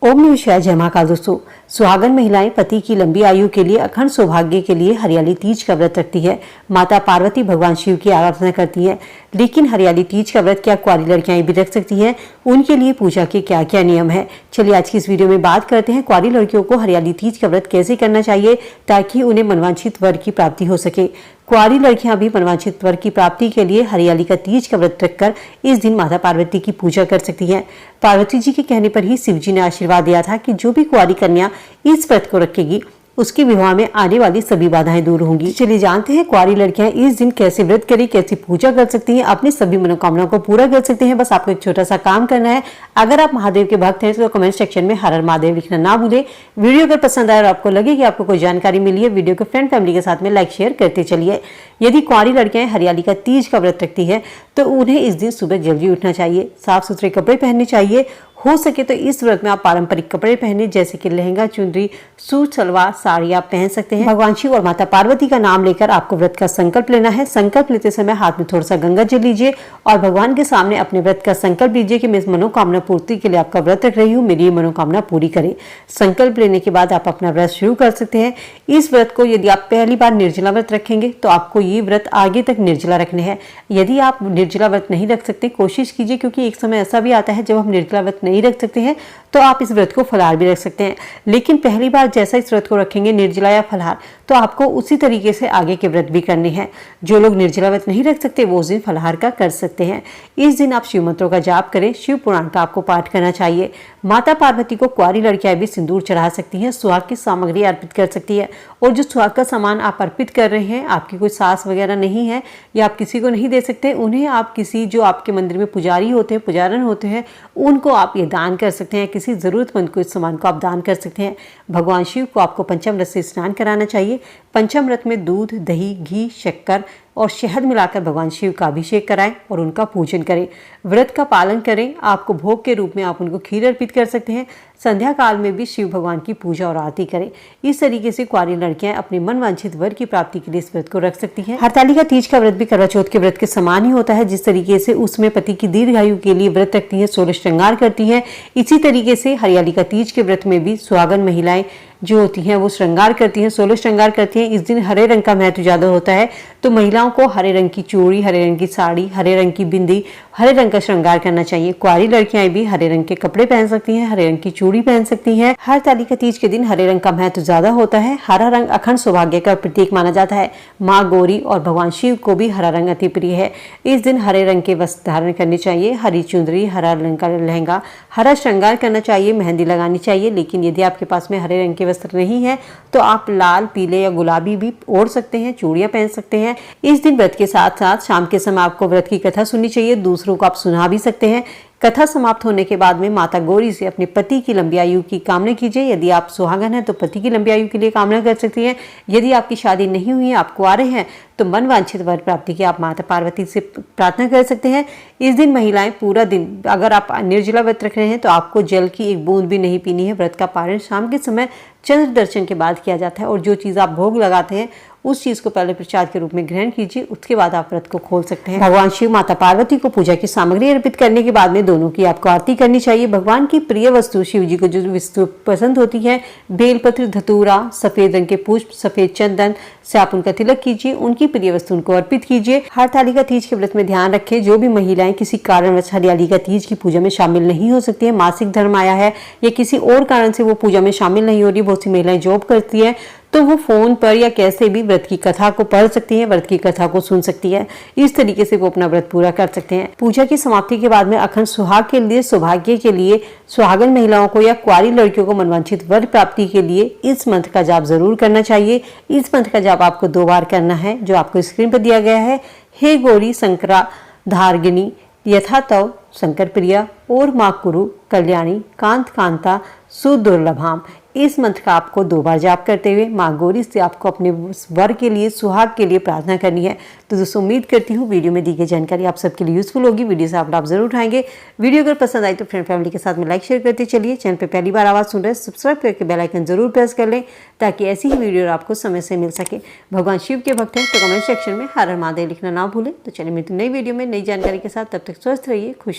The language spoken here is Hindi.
ओम नमः शिवाय। जय महाकाल। दोस्तों, सुहागन महिलाएं पति की लंबी आयु के लिए, अखंड सौभाग्य के लिए हरियाली तीज का व्रत रखती है। माता पार्वती भगवान शिव की आराधना करती है। लेकिन हरियाली तीज का व्रत क्या कुंवारी लड़कियां भी रख सकती हैं? उनके लिए पूजा के क्या क्या नियम है? चलिए आज की इस वीडियो में बात करते हैं कुंवारी लड़कियों को हरियाली तीज का व्रत कैसे करना चाहिए ताकि उन्हें मनवांछित वर की प्राप्ति हो सके। कुंवारी लड़कियां भी मनवांछित वर की प्राप्ति के लिए हरियाली का तीज का व्रत रखकर इस दिन माता पार्वती की पूजा कर सकती हैं। पार्वती जी के कहने पर ही शिव जी ने आशीर्वाद दिया था कि जो भी कुंवारी कन्या इस व्रत को रखेगी उसके विवाह में आने वाली सभी बाधाएं दूर होंगी। चलिए जानते हैं कुंवारी लड़कियां इस दिन कैसे व्रत करें, कैसी पूजा कर सकती हैं, अपनी सभी मनोकामनाओं को पूरा कर सकते हैं। बस आपको एक छोटा सा काम करना है। अगर आप महादेव के भक्त हैं तो कमेंट सेक्शन में हर हर महादेव लिखना ना भूलें। वीडियो अगर पसंद आए और आपको लगे कि आपको कोई जानकारी मिली है, वीडियो को फ्रेंड फैमिली के साथ में लाइक शेयर करते चलिए। यदि कुंवारी लड़कियां हरियाली का तीज का व्रत रखती है तो उन्हें इस दिन सुबह जल्दी उठना चाहिए, साफ सुथरे कपड़े पहनने चाहिए। हो सके तो इस व्रत में आप पारंपरिक कपड़े पहने, जैसे कि लहंगा, चुनरी, सूट, सलवार, साड़ी आप पहन सकते हैं। भगवान शिव और माता पार्वती का नाम लेकर आपको व्रत का संकल्प लेना है। संकल्प लेते समय हाथ में थोड़ा सा गंगा जल लीजिए और भगवान के सामने अपने व्रत का संकल्प लीजिए कि मैं इस मनोकामना पूर्ति के लिए आपका व्रत रख रही हूँ, मेरी ये मनोकामना पूरी करें। संकल्प लेने के बाद आप अपना व्रत शुरू कर सकते हैं। इस व्रत को यदि आप पहली बार निर्जला व्रत रखेंगे तो आपको ये व्रत आगे तक निर्जला रखने हैं। यदि आप निर्जला व्रत नहीं रख सकते, कोशिश कीजिए, क्योंकि एक समय ऐसा भी आता है जब हम निर्जला व्रत नहीं रख सकते हैं तो आप इस व्रत को फलाहार भी रख सकते हैं। लेकिन पहली बार जैसा इस व्रत को रखेंगे निर्जला या फलाहार, तो आपको उसी तरीके से आगे के व्रत भी करने हैं। जो लोग निर्जला व्रत नहीं रख सकते वो उस दिन फलाहार का कर सकते हैं। इस दिन आप शिव मंत्रों का जाप करें, शिव पुराण का आपको पाठ करना चाहिए। माता पार्वती को कुंवारी लड़कियां भी सिंदूर चढ़ा सकती हैं, सुहाग की सामग्री अर्पित कर सकती है। और जो सुहाग का सामान आप अर्पित कर रहे हैं, आपकी कोई सास वगैरह नहीं है या आप किसी को नहीं दे सकते, उन्हें आप किसी जो आपके मंदिर में पुजारी होते हैं, पुजारन होते हैं, उनको आप ये दान कर सकते हैं। किसी जरूरतमंद को इस सामान को आप दान कर सकते हैं। भगवान शिव को आपको पंचामृत से स्नान कराना चाहिए। पंचामृत में दूध, दही, घी, शक्कर और शहद मिलाकर भगवान शिव का अभिषेक कराएं और उनका पूजन करें। व्रत का पालन करें। आपको भोग के रूप में आप उनको खीर अर्पित कर सकते हैं। संध्या काल में भी शिव भगवान की पूजा और आरती करें। इस तरीके से कुंवारी लड़कियां अपने मनवांछित वर की प्राप्ति के लिए इस व्रत को रख सकती हैं। हरताली का तीज का व्रत भी करवा चौथ के व्रत के समान ही होता है। जिस तरीके से उसमें पति की दीर्घायु के लिए व्रत रखती है, 16 श्रृंगार करती है, इसी तरीके से हरियाली का तीज के व्रत में भी सुहागन महिलाएं जो होती हैं वो श्रृंगार करती हैं, 16 श्रृंगार करती हैं। इस दिन हरे रंग का महत्व ज्यादा होता है, तो महिलाओं को हरे रंग की चूड़ी, हरे रंग की साड़ी, हरे रंग की बिंदी, हरे रंग का श्रृंगार करना चाहिए। कुंवारी लड़कियां भी हरे रंग के कपड़े पहन सकती हैं, हरे रंग की चूड़ी पहन सकती हैं। हरताली का तीज के दिन हरे रंग का महत्व ज्यादा होता है। हरा रंग अखंड सौभाग्य का प्रतीक माना जाता है। माँ गौरी और भगवान शिव को भी हरा रंग अति प्रिय है। इस दिन हरे रंग के वस्त्र धारण करने चाहिए, हरी चुंदरी, हरा रंग का लहंगा, हरा श्रृंगार करना चाहिए, मेहंदी लगानी चाहिए। लेकिन यदि आपके पास में हरे रंग के वस्त्र नहीं है तो आप लाल, पीले या गुलाबी भी ओढ़ सकते हैं, चूड़ियां पहन सकते हैं। इस दिन व्रत के साथ साथ शाम के समय आपको व्रत की कथा सुननी चाहिए, दूसरों को आप सुना भी सकते हैं। कथा समाप्त होने के बाद में माता गौरी से अपने पति की लंबी आयु की कामना कीजिए। यदि आप सुहागन हैं तो पति की लंबी आयु के लिए कामना कर सकती हैं। यदि आपकी शादी नहीं हुई है, आप कुंवारे हैं, तो मन वांछित वर प्राप्ति की आप माता पार्वती से प्रार्थना कर सकते हैं। इस दिन महिलाएं पूरा दिन, अगर आप निर्जला व्रत रख रहे हैं तो आपको जल की एक बूंद भी नहीं पीनी है। व्रत का पारण शाम के समय चंद्र दर्शन के बाद किया जाता है और जो चीज़ आप भोग लगाते हैं उस चीज को पहले प्रसाद के रूप में ग्रहण कीजिए, उसके बाद आप व्रत को खोल सकते हैं। भगवान शिव, माता पार्वती को पूजा की सामग्री अर्पित करने के बाद में दोनों की आपको आरती करनी चाहिए। भगवान की प्रिय वस्तु, शिव जी को जो वस्तु पसंद होती है, बेलपत्र, धतूरा, सफेद रंग के पुष्प, सफेद चंदन से आप उनका तिलक कीजिए, उनकी प्रिय वस्तु उनको अर्पित कीजिए। हरताली का तीज के व्रत में ध्यान रखें, जो भी महिलाएं किसी कारणवश हरियाली का तीज की पूजा में शामिल नहीं हो सकती है, मासिक धर्म आया है या किसी और कारण से वो पूजा में शामिल नहीं हो रही, बहुत सी महिलाएं जॉब करती है, तो वो फोन पर या कैसे भी व्रत की कथा को पढ़ सकती है, व्रत की कथा को सुन सकती है। इस तरीके से वो अपना व्रत पूरा कर सकते हैं। पूजा की समाप्ति के बाद में अखंड सुहाग के लिए, सौभाग्य के लिए, सुहागन महिलाओं को या कुंवारी लड़कियों को मनवांछित वर प्राप्ति के लिए इस मंत्र का जाप जरूर करना चाहिए। इस मंत्र का जाप आपको 2 बार करना है, जो आपको स्क्रीन पर दिया गया है। हे गौरी शंकरा धार्गिनी यथा तव शंकर प्रिया और माँ कुरु कल्याणी कांत कांता सुदुर्लभाम। इस मंत्र का आपको 2 बार जाप करते हुए माँ गौरी से आपको अपने वर के लिए, सुहाग के लिए प्रार्थना करनी है। तो दोस्तों, उम्मीद करती हूँ वीडियो में दी गई जानकारी आप सबके लिए यूजफुल होगी। वीडियो से आप लाभ जरूर उठाएंगे। वीडियो अगर पसंद आई तो फ्रेंड फैमिली के साथ में लाइक शेयर करते चलिए। चैनल पे पहली बार आवाज़ सुन रहे हैं, सब्सक्राइब करके बेल आइकन जरूर प्रेस कर लें ताकि ऐसी ही वीडियो आपको समय से मिल सके। भगवान शिव के भक्त हैं तो कमेंट सेक्शन में हर हर महादेव लिखना ना भूलें। तो चलिए मिलते नई वीडियो में नई जानकारी के साथ, तब तक स्वस्थ रहिए, खुश